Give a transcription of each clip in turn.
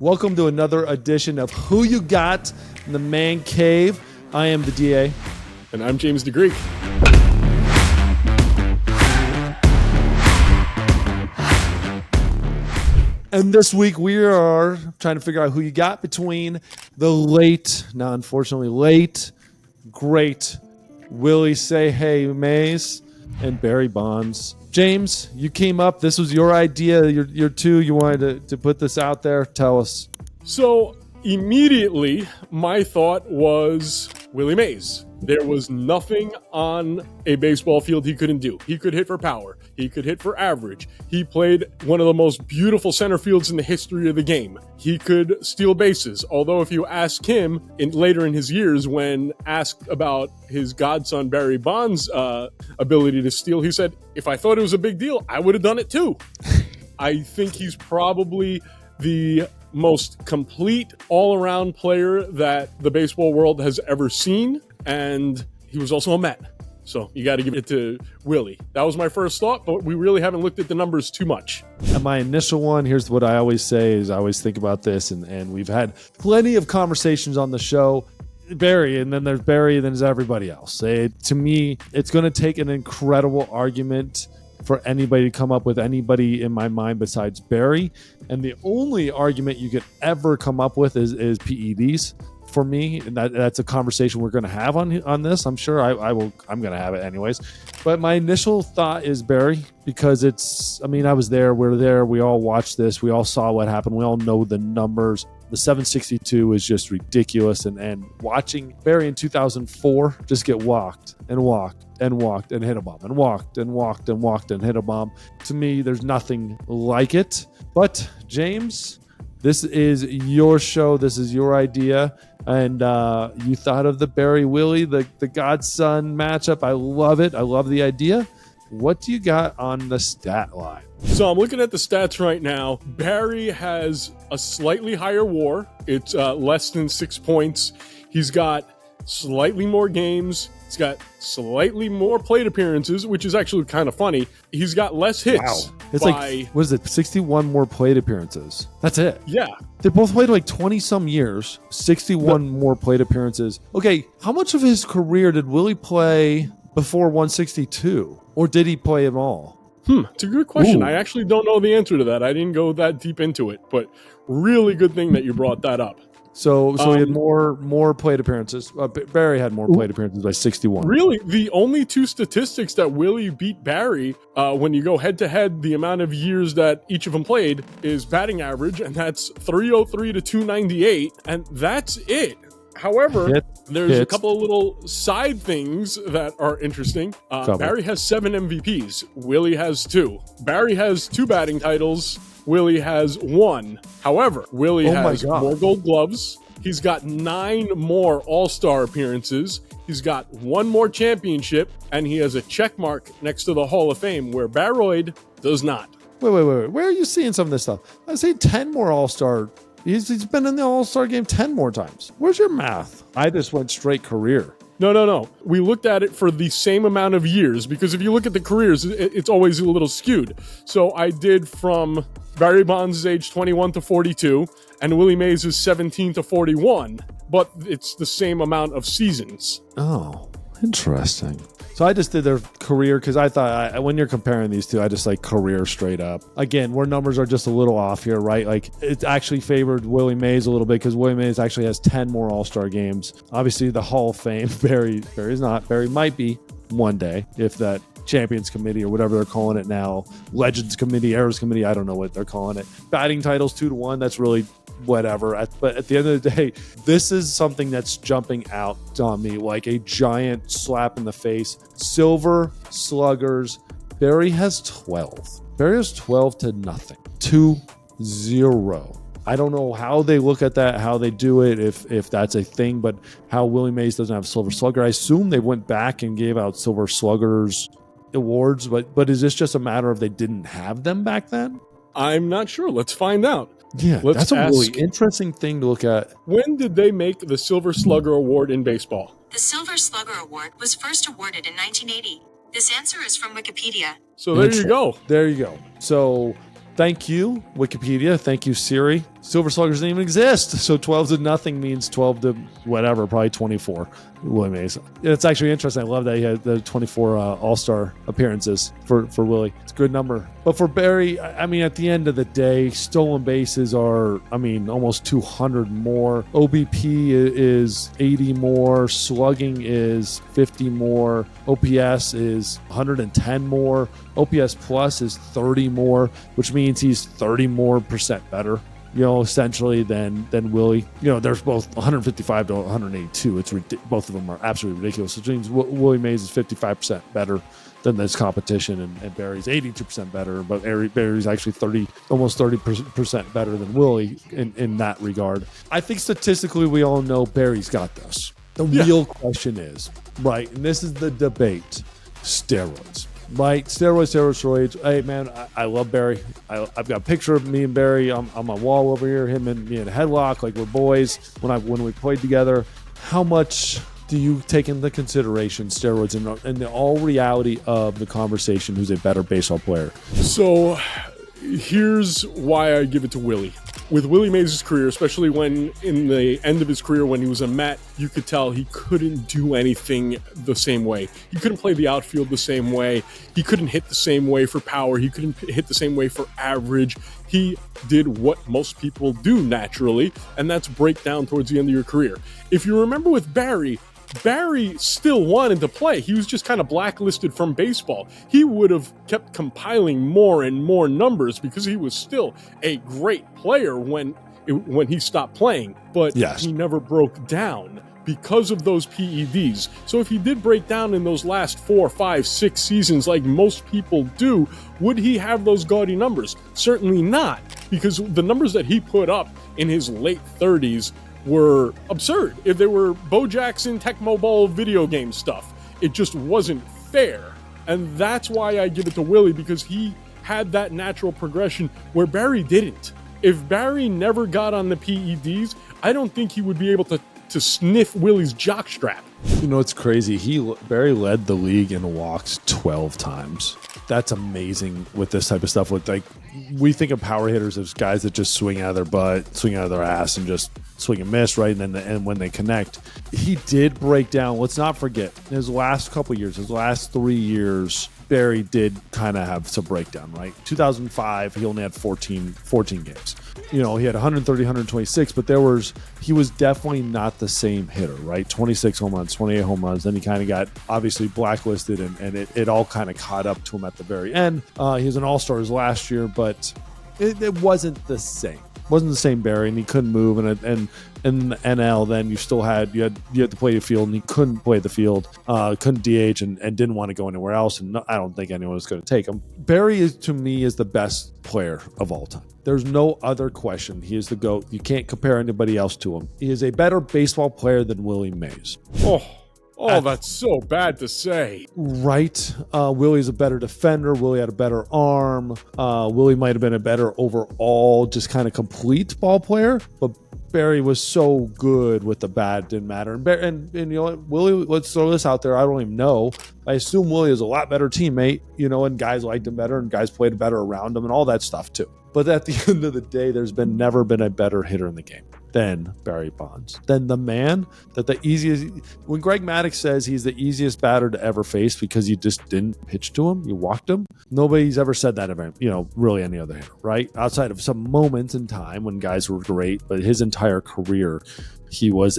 Welcome to another edition of Who You Got in the Man Cave. I am the DA. And I'm James DeGreek. And this week we are trying to figure out who you got between the late, great Willie Mays and Barry Bonds. James, you came up. This was your idea. You're two. You wanted to put this out there. Tell us. So immediately, my thought was Willie Mays. There was nothing on a baseball field he couldn't do. He could hit for power. He could hit for average. He played one of the most beautiful center fields in the history of the game. He could steal bases. Although if you ask him later in his years, when asked about his godson Barry Bonds' ability to steal, he said, if I thought it was a big deal, I would have done it too. I think he's probably the most complete all-around player that the baseball world has ever seen. And he was also a Met. So you got to give it to Willie. That was my first thought, but we really haven't looked at the numbers too much. And my initial one, here's what I always say is I always think about this, and we've had plenty of conversations on the show. Barry, and then there's Barry, and then there's everybody else. To me, it's going to take an incredible argument for anybody to come up with anybody in my mind besides Barry. And the only argument you could ever come up with is PEDs. For me, and that's a conversation we're going to have on this. I'm sure I'm going to have it anyways. But my initial thought is Barry, because I was there, we're there, we all watched this, we all saw what happened, we all know the numbers. The 762 is just ridiculous, and watching Barry in 2004 just get walked and hit a bomb and walked and hit a bomb. To me, there's nothing like it. But James, this is your show. This is your idea. And you thought of the Barry Willie, the godson matchup. I love it. I love the idea. What do you got on the stat line? So I'm looking at the stats right now. Barry has a slightly higher WAR. It's less than 6 points. He's got slightly more games. He's got slightly more plate appearances, which is actually kind of funny. He's got less hits. Wow. It's what is it, 61 more plate appearances? That's it. Yeah. They both played like 20-some years, 61 more plate appearances. Okay, how much of his career did Willie play before 162? Or did he play at all? It's a good question. Ooh. I actually don't know the answer to that. I didn't go that deep into it, but really good thing that you brought that up. So he had more plate appearances. Barry had more plate appearances by 61. Really, the only two statistics that Willie beat Barry when you go head-to-head, the amount of years that each of them played is batting average, and that's 303 to 298, and that's it. However, there's a couple of little side things that are interesting. Barry has 7 MVPs. Willie has 2. Barry has 2 batting titles. Willie has 1. However, Willie has more gold gloves. He's got 9 more all-star appearances. He's got 1 more championship, and he has a check mark next to the Hall of Fame, where Baroid does not. Wait. Where are you seeing some of this stuff? I say 10 more all-star. He's been in the all-star game 10 more times. Where's your math? I just went straight career. No. We looked at it for the same amount of years, because if you look at the careers, it's always a little skewed. So I did from Barry Bonds' age 21 to 42, and Willie Mays is 17 to 41, but it's the same amount of seasons. Oh, interesting. So I just did their career because I thought when you're comparing these two, I just like career straight up. Again, where numbers are just a little off here, right? Like it actually favored Willie Mays a little bit because Willie Mays actually has 10 more All-Star games. Obviously, the Hall of Fame, Barry's not. Barry might be one day if that Champions Committee or whatever they're calling it now, Legends Committee, Eras Committee, I don't know what they're calling it. Batting titles 2-1, that's really whatever. But at the end of the day, this is something that's jumping out on me like a giant slap in the face. Silver sluggers. Barry has 12. Barry has 12 to nothing. 2-0. I don't know how they look at that, how they do it, if that's a thing, but how Willie Mays doesn't have Silver Slugger. I assume they went back and gave out Silver Sluggers awards, but is this just a matter of they didn't have them back then? I'm not sure. Let's find out. Yeah, that's a really interesting thing to look at. When did they make the Silver Slugger Award in baseball? The Silver Slugger Award was first awarded in 1980. This answer is from Wikipedia. So there you go. There you go. So thank you, Wikipedia. Thank you, Siri. Silver Sluggers didn't even exist. So 12-0 means 12 to whatever, probably 24. Willie Mays. It's actually interesting. I love that he had the 24 All-Star appearances for Willie. It's a good number. But for Barry, I mean, at the end of the day, stolen bases are, I mean, almost 200 more. OBP is 80 more. Slugging is 50 more. OPS is 110 more. OPS plus is 30 more, which means he's 30 more percent better, essentially than Willie. There's both 155 to 182. It's both of them are absolutely ridiculous. Which means Willie Mays is 55% better than this competition, and Barry's 82% better. But Barry's actually almost 30% better than Willie in that regard. I think statistically, we all know Barry's got this. The real question is, right, and this is the debate: steroids. Right, steroids. Hey, man, I love Barry. I've got a picture of me and Barry on my wall over here. Him and me in a headlock, like we're boys when we played together. How much do you take into consideration steroids in the all reality of the conversation? Who's a better baseball player? So, here's why I give it to Willie. With Willie Mays' career, especially when in the end of his career when he was a Met, you could tell he couldn't do anything the same way. He couldn't play the outfield the same way. He couldn't hit the same way for power. He couldn't hit the same way for average. He did what most people do naturally, and that's break down towards the end of your career. If you remember with Barry still wanted to play. He was just kind of blacklisted from baseball. He would have kept compiling more and more numbers because he was still a great player when he stopped playing. But he never broke down because of those PEDs. So if he did break down in those last 4, 5, 6 seasons like most people do, would he have those gaudy numbers? Certainly not, because the numbers that he put up in his late 30s were absurd. If they were Bo Jackson, Tecmo Bowl video game stuff, it just wasn't fair. And that's why I give it to Willie, because he had that natural progression where Barry didn't. If Barry never got on the PEDs, I don't think he would be able to sniff Willie's jockstrap. It's crazy. Barry led the league in walks 12 times. That's amazing with this type of stuff. With we think of power hitters as guys that just swing out of their butt, swing out of their ass, and just swing and miss, right? And when they connect, he did break down. Let's not forget his last couple years, his last 3 years. Barry did kind of have some breakdown, right? 2005, he only had 14 games. He had 130, 126, but he was definitely not the same hitter, right? 26 home runs, 28 home runs. Then he kind of got obviously blacklisted, and it all kind of caught up to him at the very end. He was an All-Star last year, but it wasn't the same. Wasn't the same Barry, and he couldn't move. And in the NL, then you had to play the field, and he couldn't play the field, couldn't DH, and didn't want to go anywhere else. And I don't think anyone was going to take him. Barry to me is the best player of all time. There's no other question. He is the GOAT. You can't compare anybody else to him. He is a better baseball player than Willie Mays. Oh, that's so bad to say. Right. Willie's a better defender. Willie had a better arm. Willie might have been a better overall, just kind of complete ball player. But Barry was so good with the bat, didn't matter. And you know what, Willie, let's throw this out there. I don't even know. I assume Willie is a lot better teammate, and guys liked him better and guys played better around him and all that stuff too. But at the end of the day, there's never been a better hitter in the game than Barry Bonds. Than the man that when Greg Maddux says he's the easiest batter to ever face because you just didn't pitch to him, you walked him. Nobody's ever said that of really any other hitter, right? Outside of some moments in time when guys were great, but his entire career, he was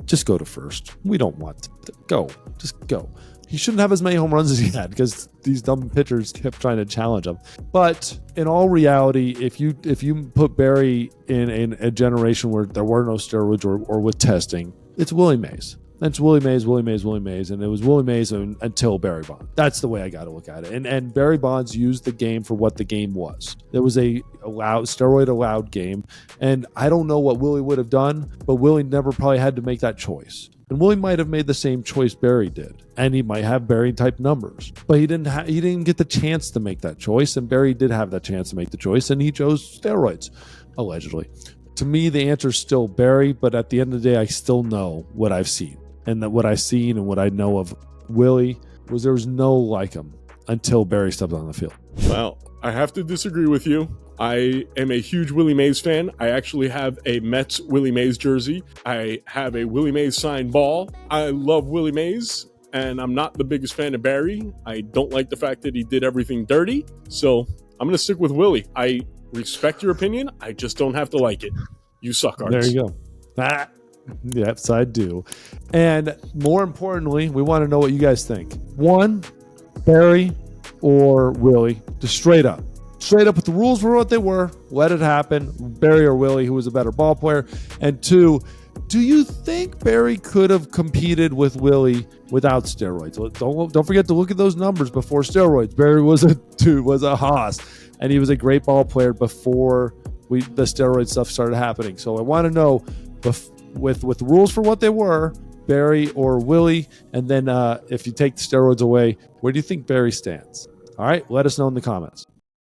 just go to first. We don't want to go. Just go. He shouldn't have as many home runs as he had because these dumb pitchers kept trying to challenge him. But in all reality, if you put Barry in a generation where there were no steroids or with testing, it's Willie Mays. It's Willie Mays, and it was Willie Mays until Barry Bonds. That's the way I got to look at it. And Barry Bonds used the game for what the game was. There was a steroid-allowed game, and I don't know what Willie would have done, but Willie never probably had to make that choice. And Willie might have made the same choice Barry did, and he might have Barry-type numbers, but he didn't get the chance to make that choice, and Barry did have that chance to make the choice, and he chose steroids, allegedly. To me, the answer is still Barry, but at the end of the day, I still know what I've seen. And that what I've seen and what I know of Willie there was no like him until Barry stepped on the field. Well, I have to disagree with you. I am a huge Willie Mays fan. I actually have a Mets Willie Mays jersey. I have a Willie Mays signed ball. I love Willie Mays, and I'm not the biggest fan of Barry. I don't like the fact that he did everything dirty. So I'm going to stick with Willie. I respect your opinion. I just don't have to like it. You suck, Arts. There you go. Yes, I do. And more importantly, we want to know what you guys think. One, Barry or Willie, just straight up. Straight up, if the rules were what they were, let it happen. Barry or Willie, who was a better ball player. And two, do you think Barry could have competed with Willie without steroids? Don't forget to look at those numbers before steroids. Barry was a hoss, and he was a great ball player before the steroid stuff started happening. So I want to know, with the rules for what they were, Barry or Willie, and then if you take the steroids away, where do you think Barry stands? All right, let us know in the comments.